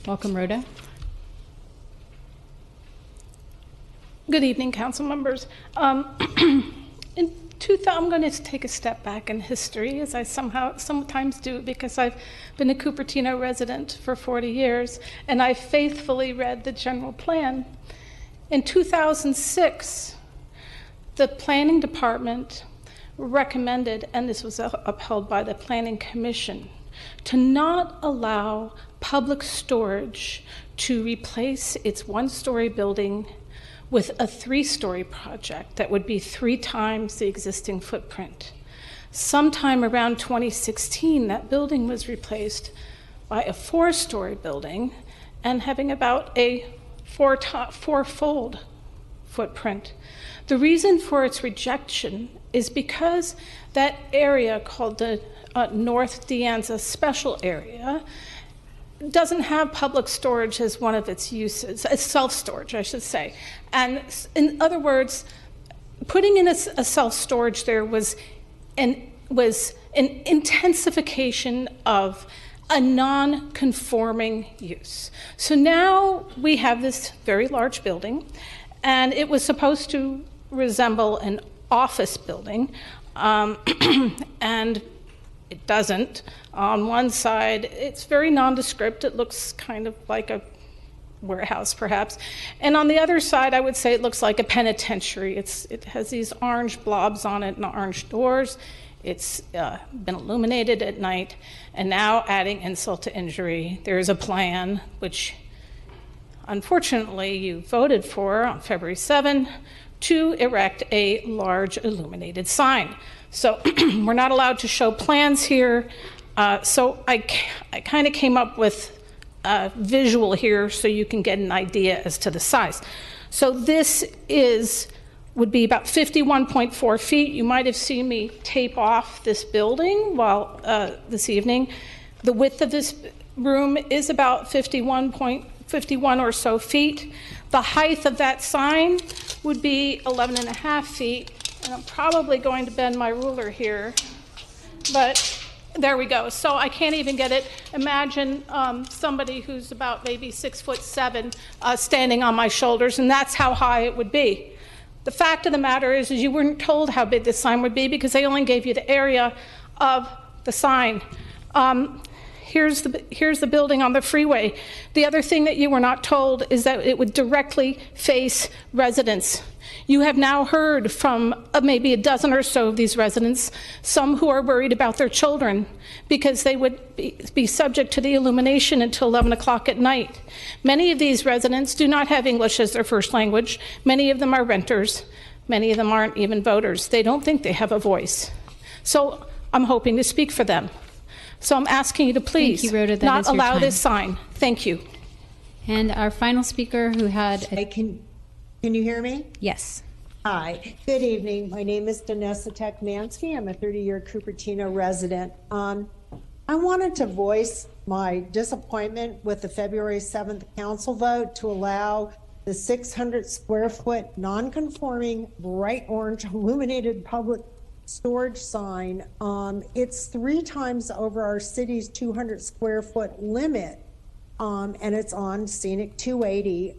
Welcome, Rhoda. Good evening, council members. I'm going to take a step back in history, as I sometimes do, because I've been a Cupertino resident for 40 years, and I faithfully read the general plan. In 2006, the planning department recommended, and this was upheld by the Planning Commission, to not allow public storage to replace its one-story building with a three-story project that would be 3 times the existing footprint. Sometime around 2016, that building was replaced by a 4-story building and having about a fourfold footprint. The reason for its rejection is because that area called the North De Anza Special Area doesn't have public storage as one of its uses, self-storage, I should say. And in other words, putting in a self-storage there was an intensification of a non-conforming use. So now we have this very large building, and it was supposed to resemble an office building, and it doesn't. On one side, it's very nondescript. It looks kind of like a warehouse, perhaps. And on the other side, I would say it looks like a penitentiary. It has these orange blobs on it and orange doors. It's been illuminated at night. And now, adding insult to injury, there's a plan, which unfortunately you voted for on February 7, to erect a large illuminated sign. So we're not allowed to show plans here. So I kind of came up with a visual here so you can get an idea as to the size. So this would be about 51.4 feet. You might have seen me tape off this building while this evening. The width of this room is about 51 or so feet. The height of that sign would be 11.5 feet. And I'm probably going to bend my ruler here, but there we go. So I can't even get it. Imagine somebody who's about maybe 6'7" standing on my shoulders, and that's how high it would be. The fact of the matter is you weren't told how big this sign would be because they only gave you the area of the sign. Here's the building on the freeway. The other thing that you were not told is that it would directly face residents. You have now heard from maybe a dozen or so of these residents, some who are worried about their children because they would be subject to the illumination until 11 o'clock at night. Many of these residents do not have English as their first language. Many of them are renters. Many of them aren't even voters. They don't think they have a voice. So I'm hoping to speak for them. So I'm asking you to please not allow this sign. Thank you. And our final speaker who had... Can you hear me? Yes. Hi, good evening. My name is Danessa Tekmansky. I'm a 30-year Cupertino resident. I wanted to voice my disappointment with the February 7th council vote to allow the 600 square foot non-conforming bright orange illuminated public storage sign. It's 3 times over our city's 200 square foot limit, and it's on scenic 280.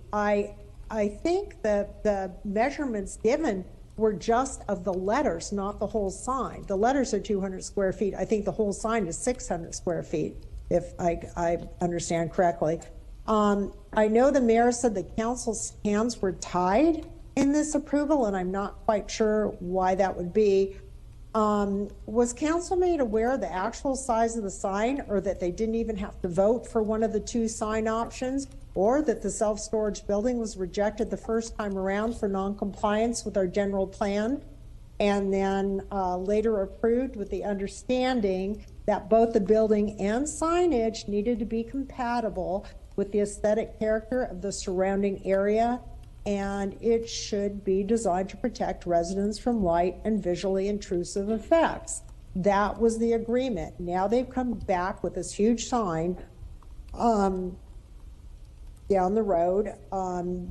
I think that the measurements given were just of the letters, not the whole sign. The letters are 200 square feet. I think the whole sign is 600 square feet, if I understand correctly. I know the mayor said the council's hands were tied in this approval, and I'm not quite sure why that would be. Was council made aware of the actual size of the sign, or that they didn't even have to vote for one of the 2 sign options, or that the self-storage building was rejected the first time around for non-compliance with our general plan, and then later approved with the understanding that both the building and signage needed to be compatible with the aesthetic character of the surrounding area, and it should be designed to protect residents from light and visually intrusive effects. That was the agreement. Now they've come back with this huge sign down the road.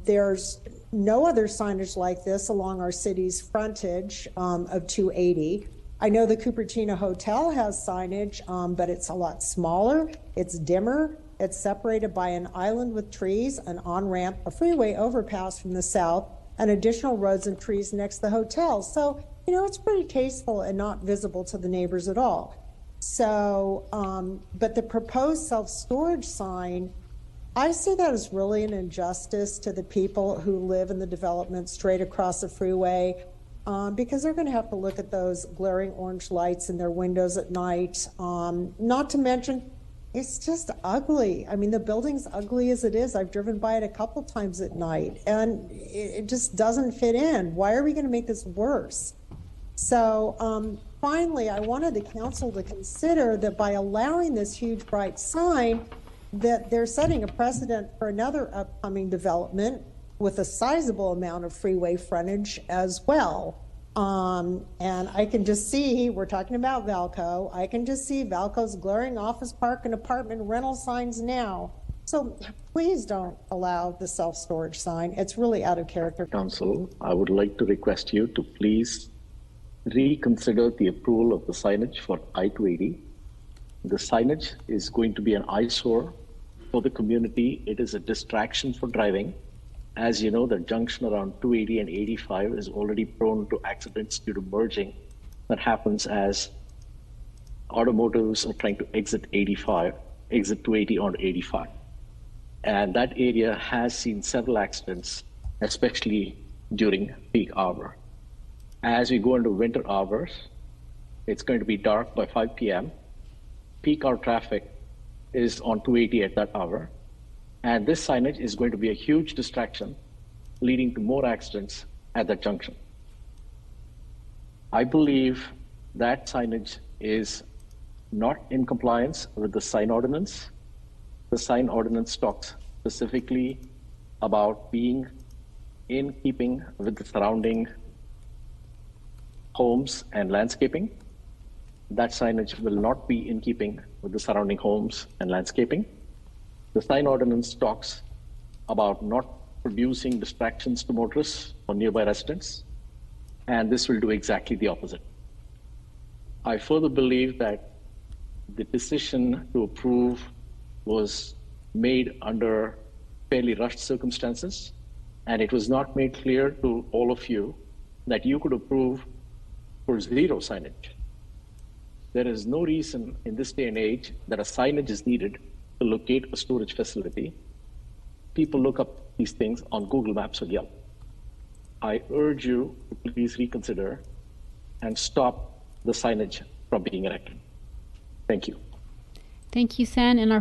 There's no other signage like this along our city's frontage of 280. I know the Cupertino Hotel has signage, but it's a lot smaller, it's dimmer, It's separated by an island with trees, an on-ramp, a freeway overpass from the south, and additional roads and trees next to the hotel. So, it's pretty tasteful and not visible to the neighbors at all. So, but the proposed self-storage sign, I see that as really an injustice to the people who live in the development straight across the freeway, because they're going to have to look at those glaring orange lights in their windows at night. Not to mention, it's just ugly. I mean, the building's ugly as it is. I've driven by it a couple times at night, and it just doesn't fit in. Why are we going to make this worse? So finally, I wanted the council to consider that by allowing this huge bright sign, that they're setting a precedent for another upcoming development with a sizable amount of freeway frontage as well. And I can just see, we're talking about Valco, I can just see Valco's glaring office park and apartment rental signs now. So please don't allow the self-storage sign. It's really out of character. Council, I would like to request you to please reconsider the approval of the signage for I-280. The signage is going to be an eyesore for the community. It is a distraction for driving. As you know, the junction around 280 and 85 is already prone to accidents due to merging that happens as automotives are trying to exit 280 onto 85. And that area has seen several accidents, especially during peak hour. As we go into winter hours, it's going to be dark by 5 p.m. Peak hour traffic is on 280 at that hour. And this signage is going to be a huge distraction, leading to more accidents at that junction. I believe that signage is not in compliance with the sign ordinance. The sign ordinance talks specifically about being in keeping with the surrounding homes and landscaping. That signage will not be in keeping with the surrounding homes and landscaping. The sign ordinance talks about not producing distractions to motorists or nearby residents, and this will do exactly the opposite. I further believe that the decision to approve was made under fairly rushed circumstances, and it was not made clear to all of you that you could approve for zero signage. There is no reason in this day and age that a signage is needed to locate a storage facility. People look up these things on Google Maps or Yelp. I urge you to please reconsider and stop the signage from being erected. Thank you. Thank you, San. And our